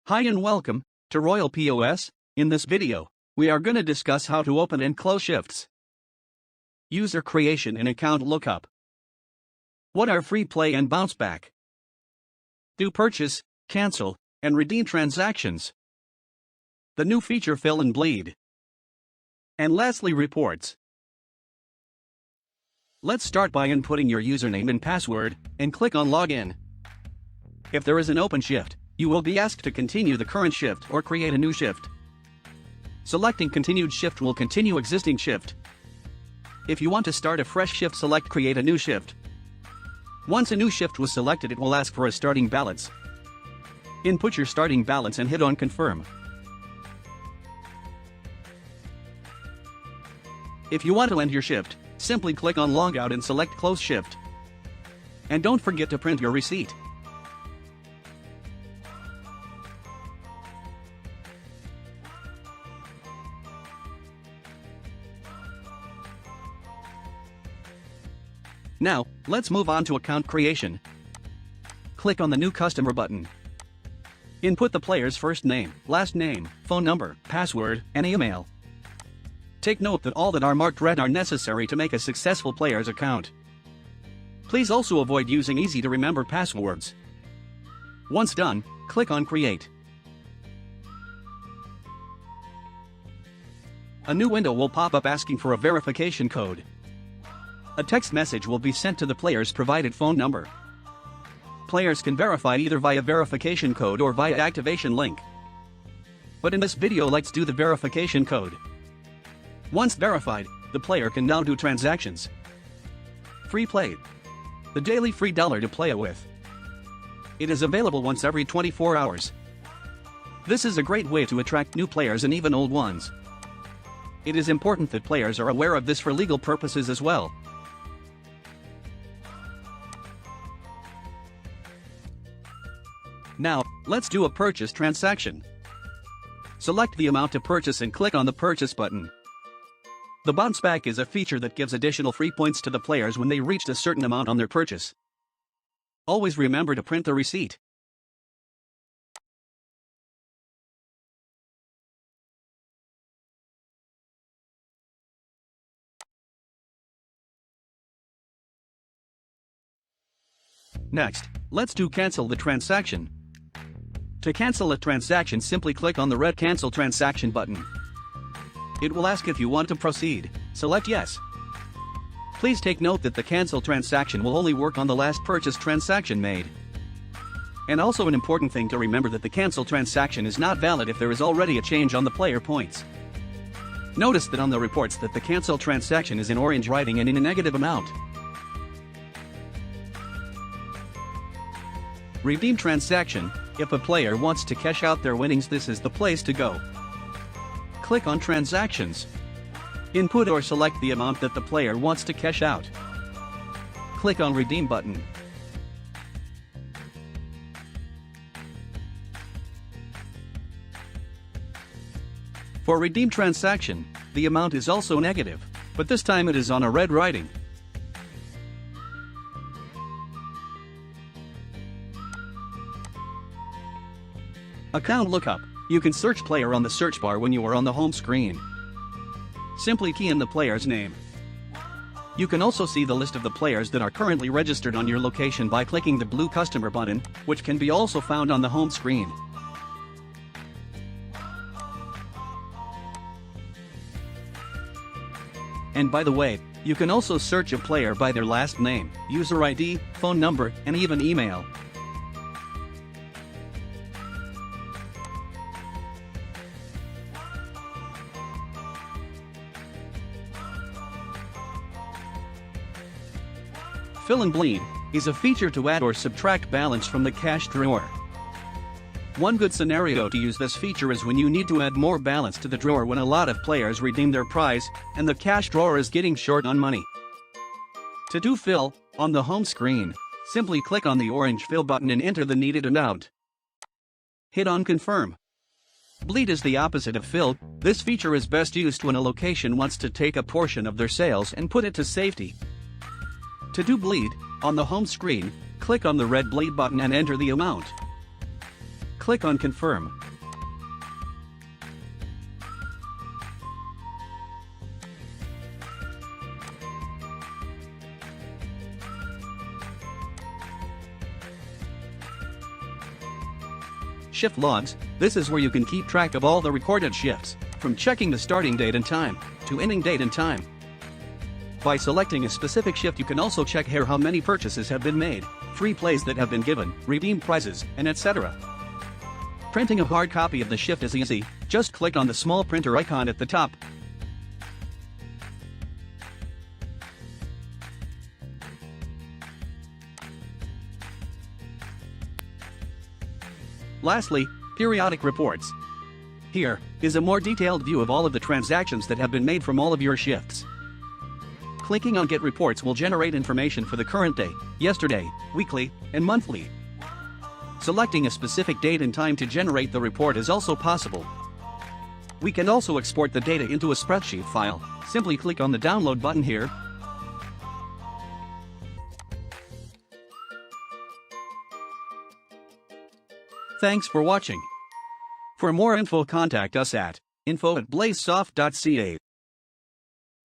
Hi and welcome to Royal POS. In this video, we are going to discuss how to open and close shifts, user creation and account lookup, what are free play and bounce back, do purchase, cancel, and redeem transactions, the new feature fill and bleed, and lastly reports. Let's start by inputting your username and password, and click on Login. If there is an open shift, you will be asked to continue the current shift or create a new shift. Selecting Continued Shift will continue existing shift. If you want to start a fresh shift, select Create a new shift. Once a new shift was selected, it will ask for a starting balance. Input your starting balance and hit on Confirm. If you want to end your shift, simply click on Logout and select Close Shift. And don't forget to print your receipt. Now, let's move on to account creation. Click on the New Customer button. Input the player's first name, last name, phone number, password, and email. Take note that all that are marked red are necessary to make a successful player's account. Please also avoid using easy-to-remember passwords. Once done, click on Create. A new window will pop up asking for a verification code. A text message will be sent to the player's provided phone number. Players can verify either via verification code or via activation link. But in this video, let's do the verification code. Once verified, the player can now do transactions. Free play. The daily free dollar to play with. It is available once every 24 hours. This is a great way to attract new players and even old ones. It is important that players are aware of this for legal purposes as well. Now, let's do a purchase transaction. Select the amount to purchase and click on the Purchase button. The bounce back is a feature that gives additional free points to the players when they reached a certain amount on their purchase. Always remember to print the receipt. Next, let's cancel the transaction. To cancel a transaction, simply click on the red Cancel Transaction button. It will ask if you want to proceed. Select Yes. Please take note that the cancel transaction will only work on the last purchase transaction made. And also an important thing to remember that the cancel transaction is not valid if there is already a change on the player points. Notice that on the reports that the cancel transaction is in orange writing and in a negative amount. Redeem transaction. If a player wants to cash out their winnings, this is the place to go. Click on Transactions. Input or select the amount that the player wants to cash out. Click on Redeem button. For redeem transaction, the amount is also negative, but this time it is on a red writing. Account lookup. You can search player on the search bar when you are on the home screen. Simply key in the player's name. You can also see the list of the players that are currently registered on your location by clicking the blue customer button, which can be also found on the home screen. And by the way, you can also search a player by their last name, user ID, phone number, and even email. Fill and Bleed is a feature to add or subtract balance from the cash drawer. One good scenario to use this feature is when you need to add more balance to the drawer when a lot of players redeem their prize and the cash drawer is getting short on money. To do fill, on the home screen, simply click on the orange Fill button and enter the needed amount. Hit on Confirm. Bleed is the opposite of fill. This feature is best used when a location wants to take a portion of their sales and put it to safety. To do bleed, on the home screen, click on the red Bleed button and enter the amount. Click on Confirm. Shift logs. This is where you can keep track of all the recorded shifts, from checking the starting date and time, to ending date and time. By selecting a specific shift, you can also check here how many purchases have been made, free plays that have been given, redeemed prizes, and etc. Printing a hard copy of the shift is easy. Just click on the small printer icon at the top. Lastly, periodic reports. Here is a more detailed view of all of the transactions that have been made from all of your shifts. Clicking on Get Reports will generate information for the current day, yesterday, weekly, and monthly. Selecting a specific date and time to generate the report is also possible. We can also export the data into a spreadsheet file. Simply click on the download button here. Thanks for watching. For more info, contact us at info@blazesoft.ca.